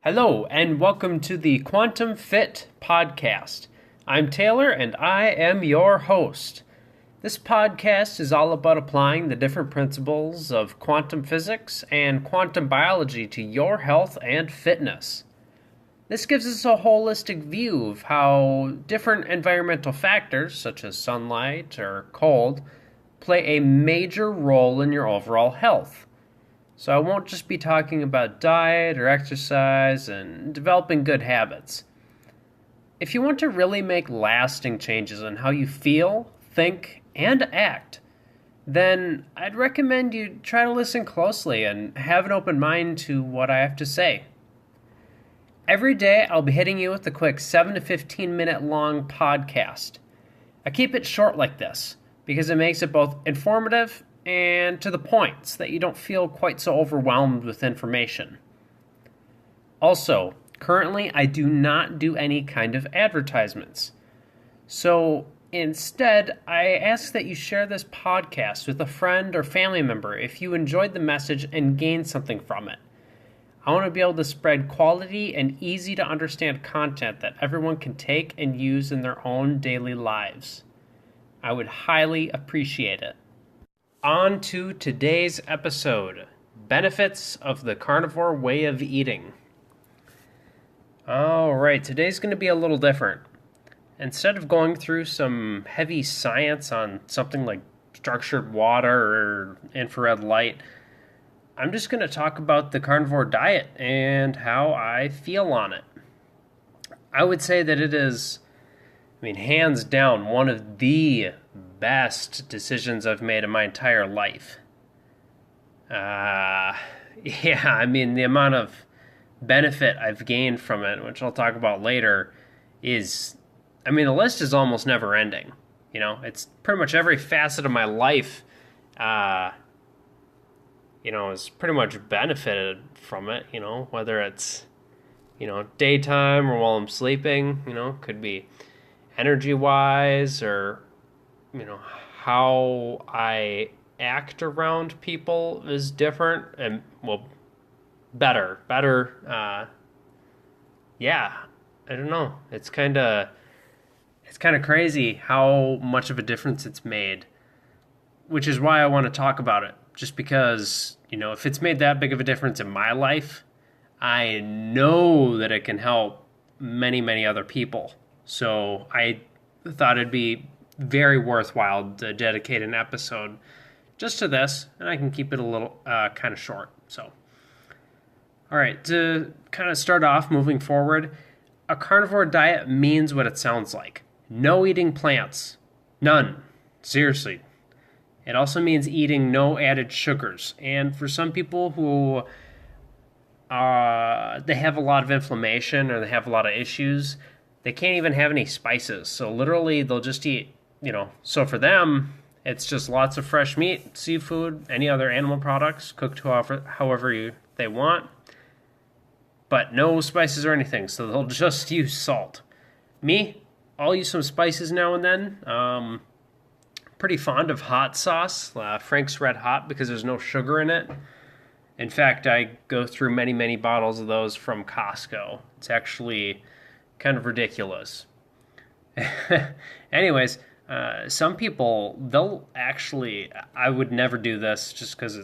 Hello, and welcome to the Quantum Fit Podcast. I'm Taylor, and I am your host. This podcast is all about applying the different principles of quantum physics and quantum biology to your health and fitness. This gives us a holistic view of how different environmental factors, such as sunlight or cold, play a major role in your overall health. So I won't just be talking about diet or exercise and developing good habits. If you want to really make lasting changes in how you feel, think, and act, then I'd recommend you try to listen closely and have an open mind to what I have to say. Every day I'll be hitting you with a quick 7 to 15 minute long podcast. I keep it short like this because it makes it both informative and to the point so that you don't feel quite so overwhelmed with information. Also, currently I do not do any kind of advertisements. So instead, I ask that you share this podcast with a friend or family member if you enjoyed the message and gained something from it. I want to be able to spread quality and easy to understand content that everyone can take and use in their own daily lives. I would highly appreciate it. On to today's episode, benefits of the carnivore way of eating. Alright, today's going to be a little different. Instead of going through some heavy science on something like structured water or infrared light, I'm just going to talk about the carnivore diet and how I feel on it. I would say that it is, hands down, one of the best decisions I've made in my entire life. The amount of benefit I've gained from it, which I'll talk about later, is, the list is almost never ending. It's pretty much every facet of my life, is pretty much benefited from it, whether it's, daytime or while I'm sleeping, could be energy-wise or how I act around people is different and, better. I don't know. It's kind of crazy how much of a difference it's made, which is why I want to talk about it. Just because, if it's made that big of a difference in my life, I know that it can help many, many other people. So I thought it'd be very worthwhile to dedicate an episode just to this, and I can keep it a little kind of short. So, all right, to kind of start off moving forward, a carnivore diet means what it sounds like. No eating plants. None. Seriously. It also means eating no added sugars. And for some people who they have a lot of inflammation or they have a lot of issues, they can't even have any spices. So literally they'll just eat, so for them, it's just lots of fresh meat, seafood, any other animal products cooked however they want, but no spices or anything. So they'll just use salt. Me, I'll use some spices now and then. Pretty fond of hot sauce, Frank's Red Hot, because there's no sugar in it. In fact, I go through many, many bottles of those from Costco. It's actually kind of ridiculous. Anyways, some people, I would never do this just because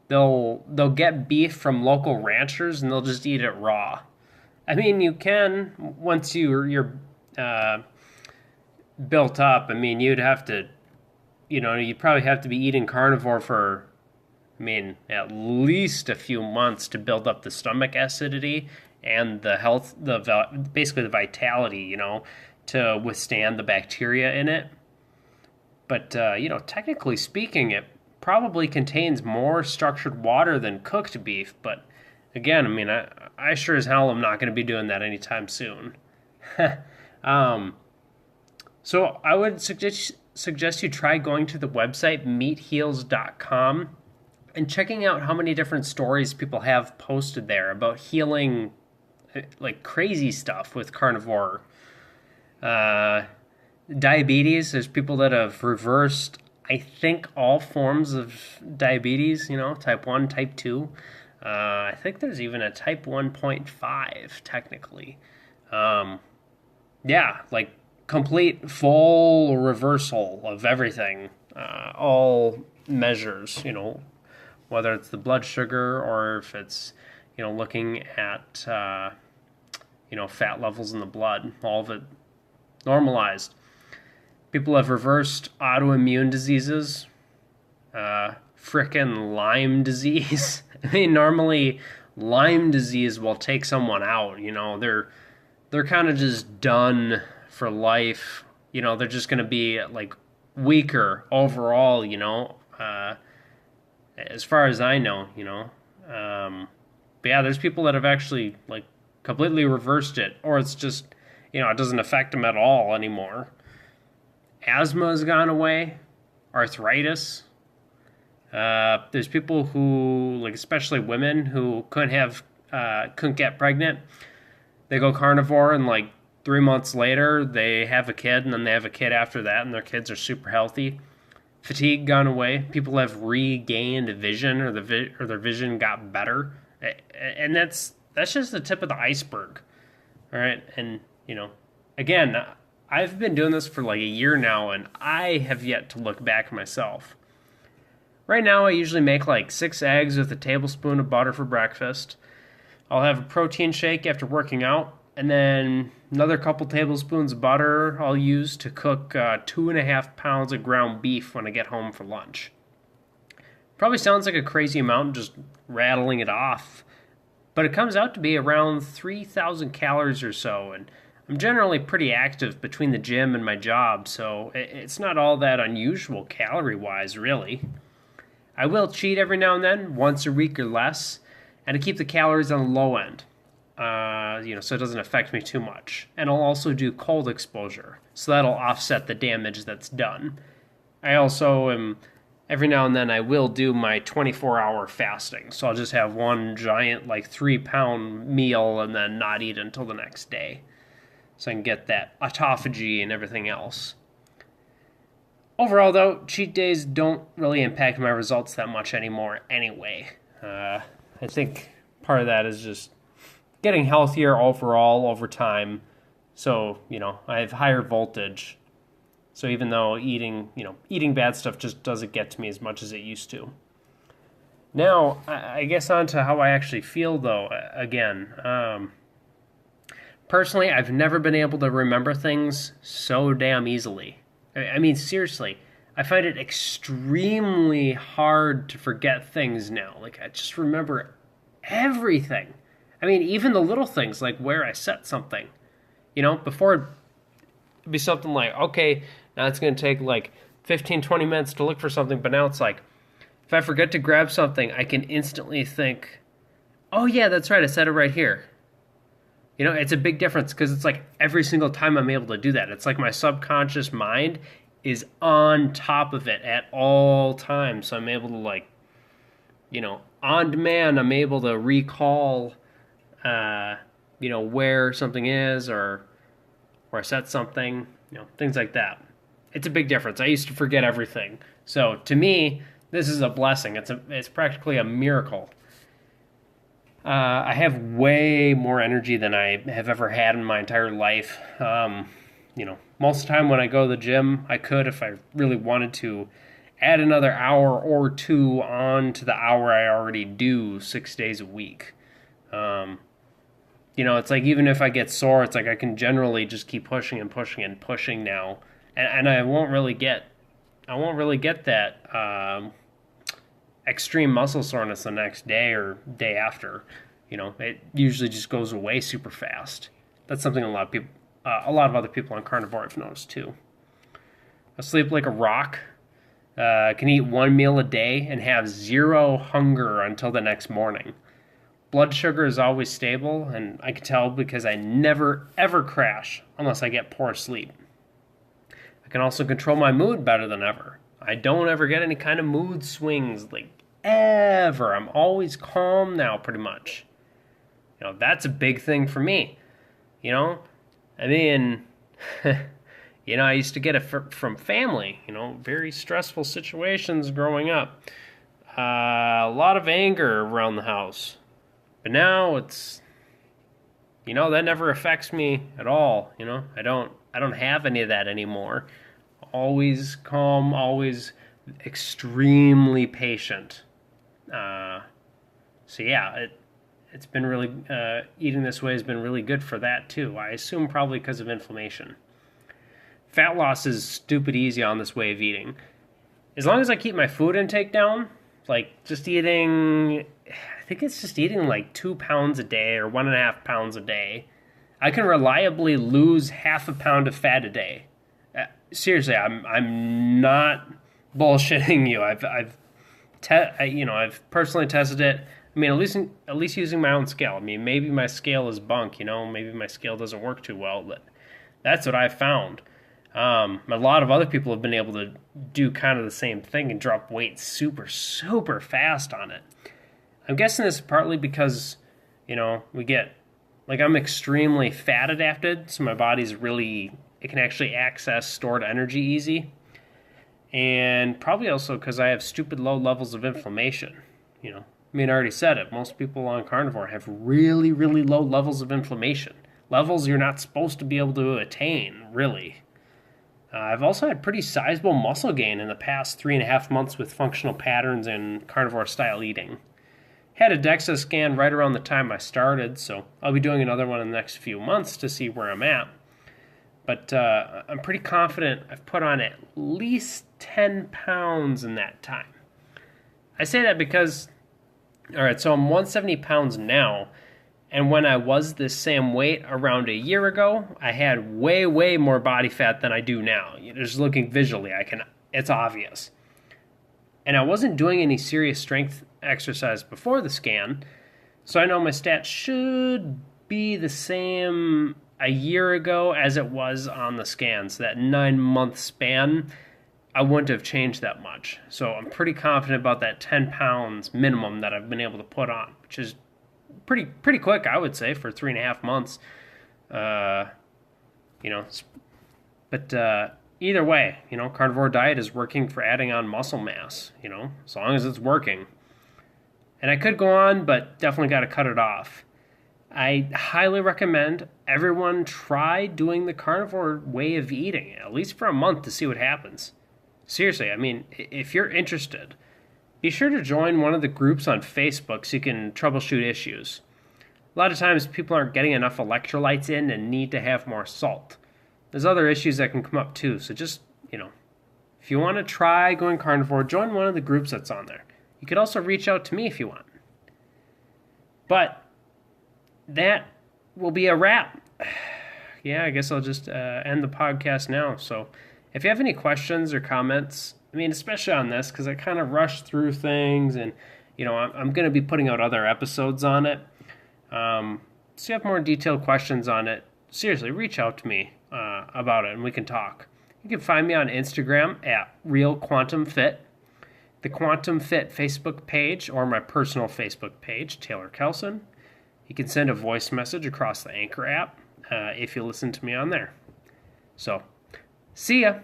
they'll get beef from local ranchers and they'll just eat it raw. You can, once you're built up, you'd have to, you'd probably have to be eating carnivore for, at least a few months to build up the stomach acidity and the health, basically the vitality, to withstand the bacteria in it. But, technically speaking, it probably contains more structured water than cooked beef. But again, I sure as hell am not going to be doing that anytime soon. So I would suggest you try going to the website meatheals.com and checking out how many different stories people have posted there about healing like crazy stuff with carnivore. Diabetes, there's people that have reversed, I think, all forms of diabetes, type 1, type 2. I think there's even a type 1.5 technically. Um, yeah, like complete full reversal of everything, all measures, whether it's the blood sugar or if it's, looking at, fat levels in the blood, all of it normalized. People have reversed autoimmune diseases, frickin' Lyme disease. I mean, normally Lyme disease will take someone out. They're kind of just done for life. They're just going to be like weaker overall. As far as I know. But yeah, there's people that have actually like completely reversed it, or it's just it doesn't affect them at all anymore. Asthma has gone away, arthritis. There's people who, like especially women, who couldn't get pregnant. They go carnivore, and like 3 months later, they have a kid, and then they have a kid after that, and their kids are super healthy. Fatigue gone away. People have regained vision, or their vision got better, and that's just the tip of the iceberg. All right, and again, I've been doing this for like a year now, and I have yet to look back myself. Right now, I usually make like 6 eggs with a tablespoon of butter for breakfast. I'll have a protein shake after working out, and then another couple tablespoons of butter I'll use to cook 2.5 pounds of ground beef when I get home for lunch. Probably sounds like a crazy amount just rattling it off, but it comes out to be around 3,000 calories or so, and I'm generally pretty active between the gym and my job, so it's not all that unusual calorie-wise, really. I will cheat every now and then, once a week or less, and to keep the calories on the low end, so it doesn't affect me too much. And I'll also do cold exposure, so that'll offset the damage that's done. I also every now and then I will do my 24-hour fasting, so I'll just have one giant, like 3-pound meal and then not eat until the next day, so I can get that autophagy and everything else. Overall, though, cheat days don't really impact my results that much anymore anyway. I think part of that is just getting healthier overall over time. So, I have higher voltage. So even though eating bad stuff just doesn't get to me as much as it used to. Now, I guess on to how I actually feel, though, again. Personally, I've never been able to remember things so damn easily. I mean, seriously, I find it extremely hard to forget things now. Like, I just remember everything. I mean, even the little things, like where I set something. Before it'd be something like, okay, now it's going to take like 15, 20 minutes to look for something, but now it's like, if I forget to grab something, I can instantly think, oh yeah, that's right, I set it right here. It's a big difference because it's like every single time I'm able to do that. It's like my subconscious mind is on top of it at all times. So I'm able to on demand, I'm able to recall, where something is or where I set something, things like that. It's a big difference. I used to forget everything. So to me, this is a blessing. It's practically a miracle. I have way more energy than I have ever had in my entire life. Most of the time when I go to the gym, I could, if I really wanted to, add another hour or two on to the hour I already do 6 days a week. It's like even if I get sore, it's like I can generally just keep pushing and pushing and pushing now, and I won't really get that extreme muscle soreness the next day or day after. It usually just goes away super fast. That's something a lot of other people on Carnivore have noticed too. I sleep like a rock. Can eat 1 meal a day and have zero hunger until the next morning. Blood sugar is always stable, and I can tell because I never ever crash unless I get poor sleep. I can also control my mood better than ever. I don't ever get any kind of mood swings, like ever. I'm always calm now, pretty much. That's a big thing for me. I mean, I used to get it from family, very stressful situations growing up. a lot of anger around the house. But now it's, that never affects me at all. I don't have any of that anymore. Always calm, always extremely patient. So yeah, it's been really, eating this way has been really good for that too. I assume probably because of inflammation. Fat loss is stupid easy on this way of eating. As long as I keep my food intake down, like just eating, I think it's just eating like 2 pounds a day or 1.5 pounds a day, I can reliably lose half a pound of fat a day. Seriously, I'm not bullshitting you. I've personally tested it. I mean, at least using my own scale. I mean, maybe my scale is bunk. Maybe my scale doesn't work too well, but that's what I found. A lot of other people have been able to do kind of the same thing and drop weight super, super fast on it. I'm guessing this is partly because, we get, like, I'm extremely fat adapted, so my body's really, it can actually access stored energy easy. And probably also because I have stupid low levels of inflammation, I mean, I already said it. Most people on carnivore have really, really low levels of inflammation. Levels you're not supposed to be able to attain, really. I've also had pretty sizable muscle gain in the past 3.5 months with functional patterns and carnivore-style eating. Had a DEXA scan right around the time I started, so I'll be doing another one in the next few months to see where I'm at. But I'm pretty confident I've put on at least 10 pounds in that time. I say that because, all right, so I'm 170 pounds now, and when I was this same weight around a year ago, I had way, way more body fat than I do now. Just looking visually, it's obvious. And I wasn't doing any serious strength exercise before the scan, so I know my stats should be the same a year ago as it was on the scan. So that 9-month span, I wouldn't have changed that much. So I'm pretty confident about that 10 pounds minimum that I've been able to put on, which is pretty quick, I would say, for 3.5 months. But either way, carnivore diet is working for adding on muscle mass, as long as it's working. And I could go on, but definitely got to cut it off. I highly recommend everyone try doing the carnivore way of eating, at least for a month, to see what happens. Seriously, I mean, if you're interested, be sure to join one of the groups on Facebook so you can troubleshoot issues. A lot of times people aren't getting enough electrolytes in and need to have more salt. There's other issues that can come up too, so just, if you want to try going carnivore, join one of the groups that's on there. You could also reach out to me if you want. But that will be a wrap. Yeah, I guess I'll just end the podcast now. So if you have any questions or comments, I mean, especially on this, because I kind of rushed through things, and, I'm going to be putting out other episodes on it. So you have more detailed questions on it, seriously, reach out to me about it, and we can talk. You can find me on Instagram at RealQuantumFit, the Quantum Fit Facebook page, or my personal Facebook page, Taylor Kelson. You can send a voice message across the Anchor app if you listen to me on there. So, see ya.